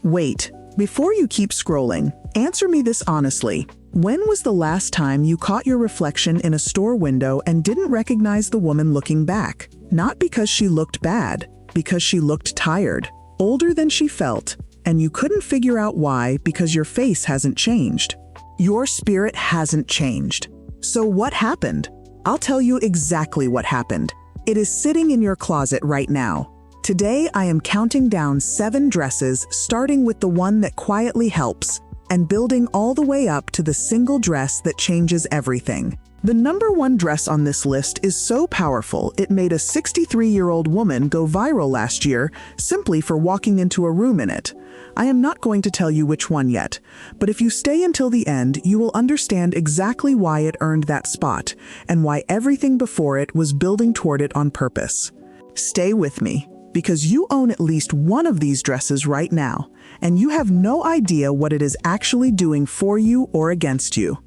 Wait, before you keep scrolling, answer me this honestly. When was the last time you caught your reflection in a store window and didn't recognize the woman looking back? Not because she looked bad, because she looked tired, older than she felt, and you couldn't figure out why because your face hasn't changed. Your spirit hasn't changed. So what happened? I'll tell you exactly what happened. It is sitting in your closet right now. Today, I am counting down 7 dresses, starting with the one that quietly helps, and building all the way up to the single dress that changes everything. The number 1 dress on this list is so powerful, it made a 63-year-old woman go viral last year simply for walking into a room in it. I am not going to tell you which one yet, but if you stay until the end, you will understand exactly why it earned that spot, and why everything before it was building toward it on purpose. Stay with me, because you own at least one of these dresses right now, and you have no idea what it is actually doing for you or against you.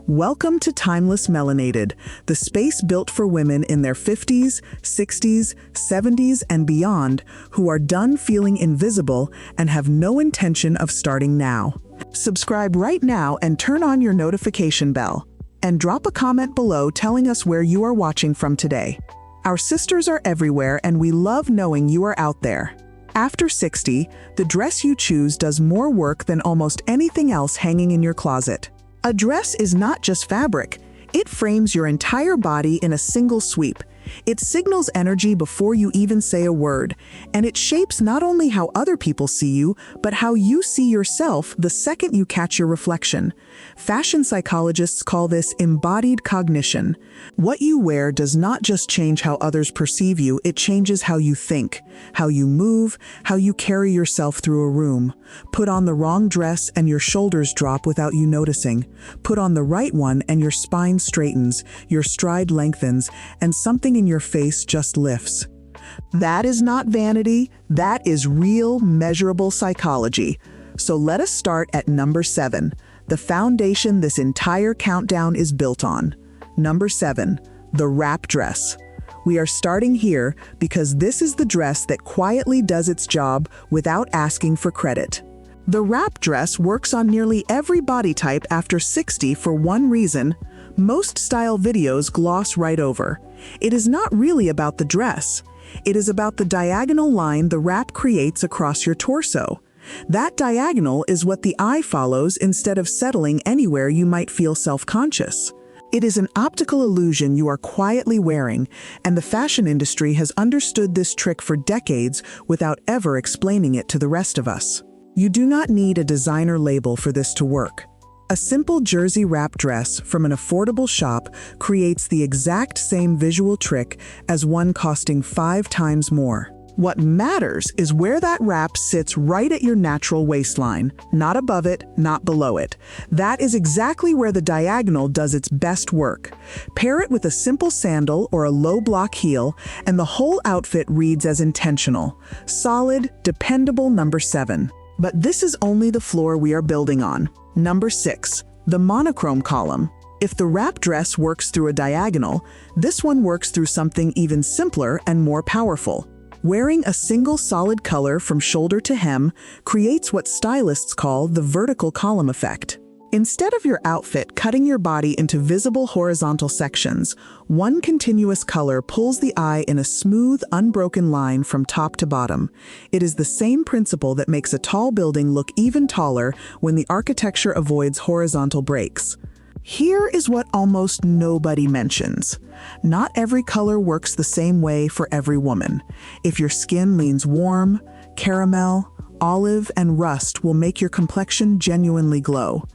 Welcome to Timeless Melanated, the space built for women in their 50s, 60s, 70s, and beyond who are done feeling invisible and have no intention of starting now. Subscribe right now and turn on your notification bell. And drop a comment below telling us where you are watching from today. Our sisters are everywhere, and we love knowing you are out there. After 60, the dress you choose does more work than almost anything else hanging in your closet. A dress is not just fabric. It frames your entire body in a single sweep. It signals energy before you even say a word, and it shapes not only how other people see you, but how you see yourself the second you catch your reflection. Fashion psychologists call this embodied cognition. What you wear does not just change how others perceive you, it changes how you think, how you move, how you carry yourself through a room. Put on the wrong dress and your shoulders drop without you noticing. Put on the right one and your spine straightens, your stride lengthens, and something in your face just lifts. That is not vanity, that is real, measurable psychology. So let us start at number 7, the foundation this entire countdown is built on. Number 7, the wrap dress. We are starting here because this is the dress that quietly does its job without asking for credit. The wrap dress works on nearly every body type after 60 for one reason: most style videos gloss right over. It is not really about the dress. It is about the diagonal line the wrap creates across your torso. That diagonal is what the eye follows instead of settling anywhere you might feel self-conscious. It is an optical illusion you are quietly wearing, and the fashion industry has understood this trick for decades without ever explaining it to the rest of us. You do not need a designer label for this to work. A simple jersey wrap dress from an affordable shop creates the exact same visual trick as one costing 5 times more. What matters is where that wrap sits right at your natural waistline, not above it, not below it. That is exactly where the diagonal does its best work. Pair it with a simple sandal or a low block heel, and the whole outfit reads as intentional. Solid, dependable number 7. But this is only the floor we are building on. Number 6, the monochrome column. If the wrap dress works through a diagonal, this one works through something even simpler and more powerful. Wearing a single solid color from shoulder to hem creates what stylists call the vertical column effect. Instead of your outfit cutting your body into visible horizontal sections, one continuous color pulls the eye in a smooth, unbroken line from top to bottom. It is the same principle that makes a tall building look even taller when the architecture avoids horizontal breaks. Here is what almost nobody mentions. Not every color works the same way for every woman. If your skin leans warm, caramel, olive, and rust will make your complexion genuinely glow.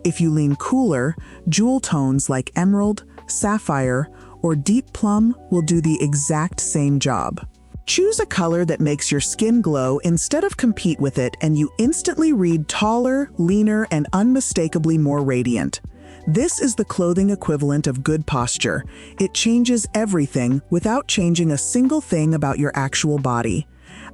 If you lean cooler, jewel tones like emerald, sapphire, or deep plum will do the exact same job. Choose a color that makes your skin glow instead of compete with it, and you instantly read taller, leaner, and unmistakably more radiant. This is the clothing equivalent of good posture. It changes everything without changing a single thing about your actual body.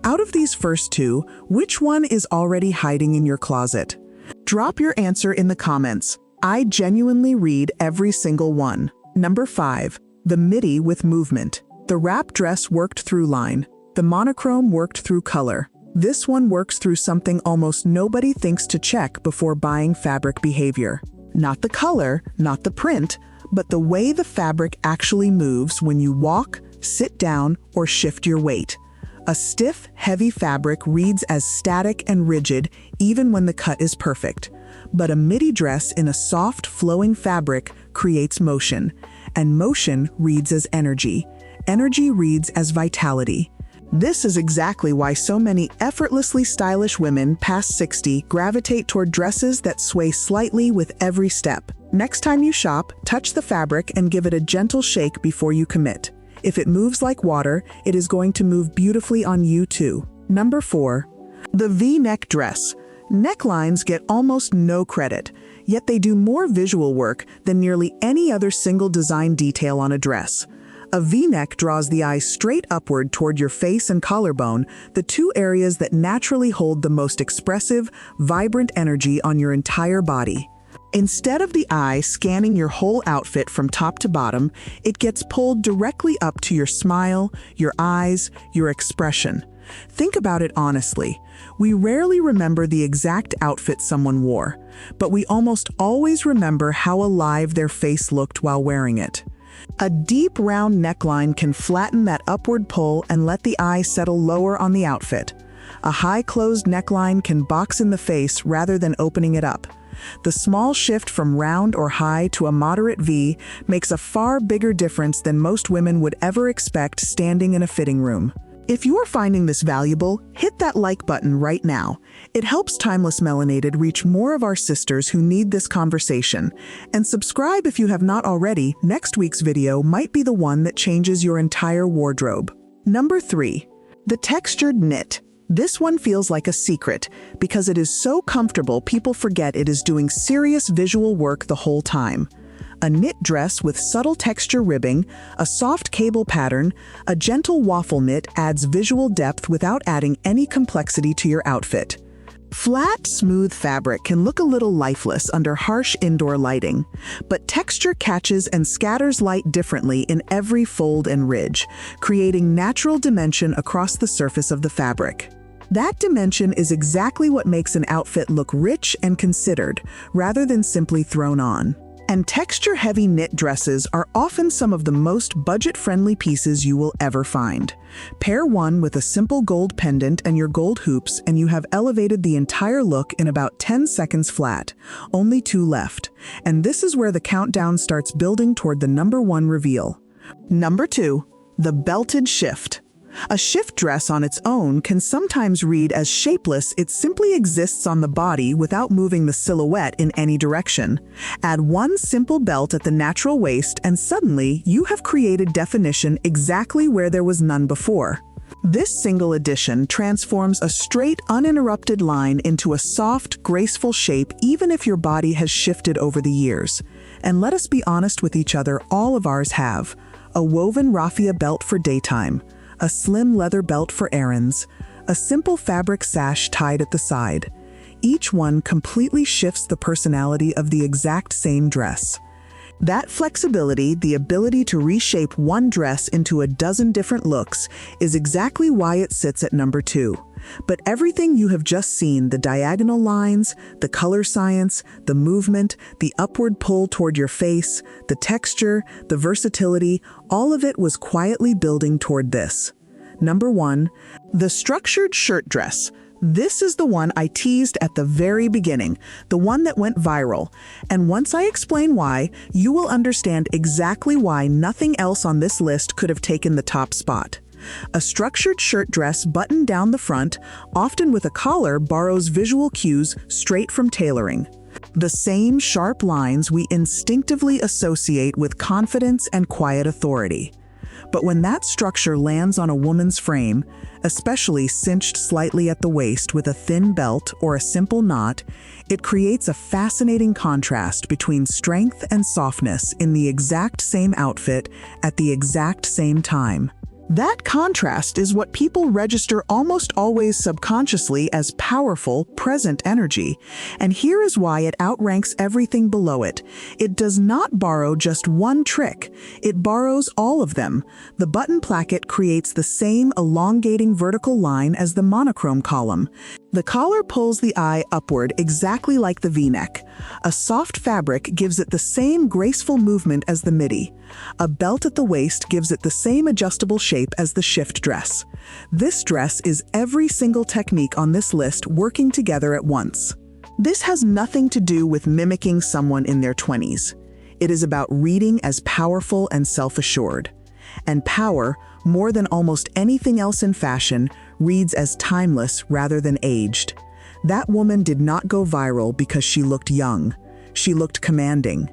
Out of these first 2, which one is already hiding in your closet? Drop your answer in the comments. I genuinely read every single one. Number 5, the midi with movement. The wrap dress worked through line. The monochrome worked through color. This one works through something almost nobody thinks to check before buying fabric behavior. Not the color, not the print, but the way the fabric actually moves when you walk, sit down, or shift your weight. A stiff, heavy fabric reads as static and rigid even when the cut is perfect. But a midi dress in a soft, flowing fabric creates motion, and motion reads as energy. Energy reads as vitality. This is exactly why so many effortlessly stylish women past 60 gravitate toward dresses that sway slightly with every step. Next time you shop, touch the fabric and give it a gentle shake before you commit. If it moves like water, it is going to move beautifully on you too. Number 4. The V-neck dress. Necklines get almost no credit, yet they do more visual work than nearly any other single design detail on a dress. A V-neck draws the eye straight upward toward your face and collarbone, the two areas that naturally hold the most expressive, vibrant energy on your entire body. Instead of the eye scanning your whole outfit from top to bottom, it gets pulled directly up to your smile, your eyes, your expression. Think about it honestly. We rarely remember the exact outfit someone wore, but we almost always remember how alive their face looked while wearing it. A deep round neckline can flatten that upward pull and let the eye settle lower on the outfit. A high closed neckline can box in the face rather than opening it up. The small shift from round or high to a moderate V makes a far bigger difference than most women would ever expect standing in a fitting room. If you are finding this valuable, hit that like button right now. It helps Timeless Melanated reach more of our sisters who need this conversation. And subscribe if you have not already. Next week's video might be the one that changes your entire wardrobe. Number 3. The textured knit. This one feels like a secret because it is so comfortable people forget it is doing serious visual work the whole time. A knit dress with subtle texture ribbing, a soft cable pattern, a gentle waffle knit adds visual depth without adding any complexity to your outfit. Flat, smooth fabric can look a little lifeless under harsh indoor lighting, but texture catches and scatters light differently in every fold and ridge, creating natural dimension across the surface of the fabric. That dimension is exactly what makes an outfit look rich and considered, rather than simply thrown on. And texture-heavy knit dresses are often some of the most budget-friendly pieces you will ever find. Pair one with a simple gold pendant and your gold hoops, and you have elevated the entire look in about 10 seconds flat. Only 2 left. And this is where the countdown starts building toward the number 1 reveal. Number 2. The belted shift. A shift dress on its own can sometimes read as shapeless. It simply exists on the body without moving the silhouette in any direction. Add one simple belt at the natural waist and suddenly you have created definition exactly where there was none before. This single addition transforms a straight, uninterrupted line into a soft, graceful shape even if your body has shifted over the years. And let us be honest with each other, all of ours have. A woven raffia belt for daytime, a slim leather belt for errands, a simple fabric sash tied at the side. Each one completely shifts the personality of the exact same dress. That flexibility, the ability to reshape one dress into a dozen different looks, is exactly why it sits at number 2. But everything you have just seen, the diagonal lines, the color science, the movement, the upward pull toward your face, the texture, the versatility, all of it was quietly building toward this. Number 1, the structured shirt dress. This is the one I teased at the very beginning, the one that went viral. And once I explain why, you will understand exactly why nothing else on this list could have taken the top spot. A structured shirt dress buttoned down the front, often with a collar, borrows visual cues straight from tailoring. The same sharp lines we instinctively associate with confidence and quiet authority. But when that structure lands on a woman's frame, especially cinched slightly at the waist with a thin belt or a simple knot, it creates a fascinating contrast between strength and softness in the exact same outfit at the exact same time. That contrast is what people register almost always subconsciously as powerful, present energy. And here is why it outranks everything below it. It does not borrow just one trick. It borrows all of them. The button placket creates the same elongating vertical line as the monochrome column. The collar pulls the eye upward exactly like the V-neck. A soft fabric gives it the same graceful movement as the midi. A belt at the waist gives it the same adjustable shape as the shift dress. This dress is every single technique on this list working together at once. This has nothing to do with mimicking someone in their 20s. It is about reading as powerful and self-assured. And power, more than almost anything else in fashion, reads as timeless rather than aged. That woman did not go viral because she looked young. She looked commanding.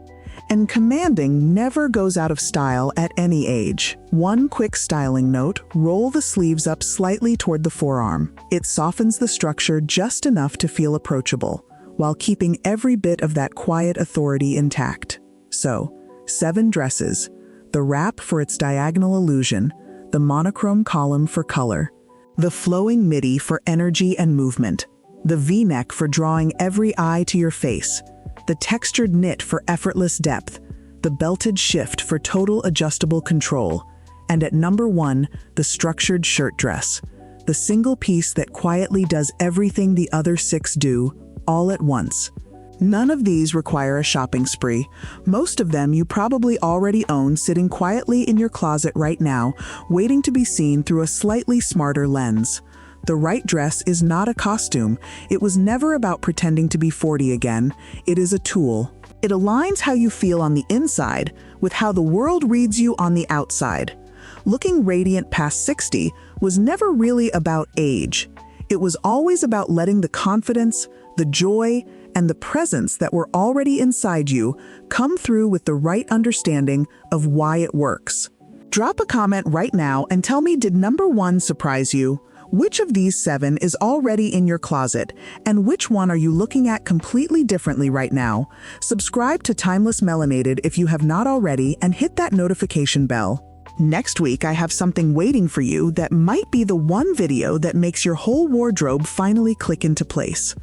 And commanding never goes out of style at any age. One quick styling note: roll the sleeves up slightly toward the forearm. It softens the structure just enough to feel approachable, while keeping every bit of that quiet authority intact. So, 7 dresses: the wrap for its diagonal illusion, the monochrome column for color, the flowing midi for energy and movement, the V-neck for drawing every eye to your face, the textured knit for effortless depth, the belted shift for total adjustable control, and at number 1, the structured shirt dress, the single piece that quietly does everything the other 6 do, all at once. None of these require a shopping spree. Most of them you probably already own sitting quietly in your closet right now, waiting to be seen through a slightly smarter lens. The right dress is not a costume. It was never about pretending to be 40 again. It is a tool. It aligns how you feel on the inside with how the world reads you on the outside. Looking radiant past 60 was never really about age. It was always about letting the confidence, the joy, and the presence that were already inside you come through with the right understanding of why it works. Drop a comment right now and tell me, did number 1 surprise you? Which of these 7 is already in your closet, and which one are you looking at completely differently right now? Subscribe to Timeless Melanated if you have not already, and hit that notification bell. Next week, I have something waiting for you that might be the one video that makes your whole wardrobe finally click into place.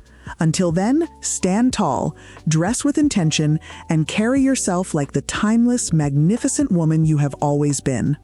Until then, stand tall, dress with intention, and carry yourself like the timeless, magnificent woman you have always been.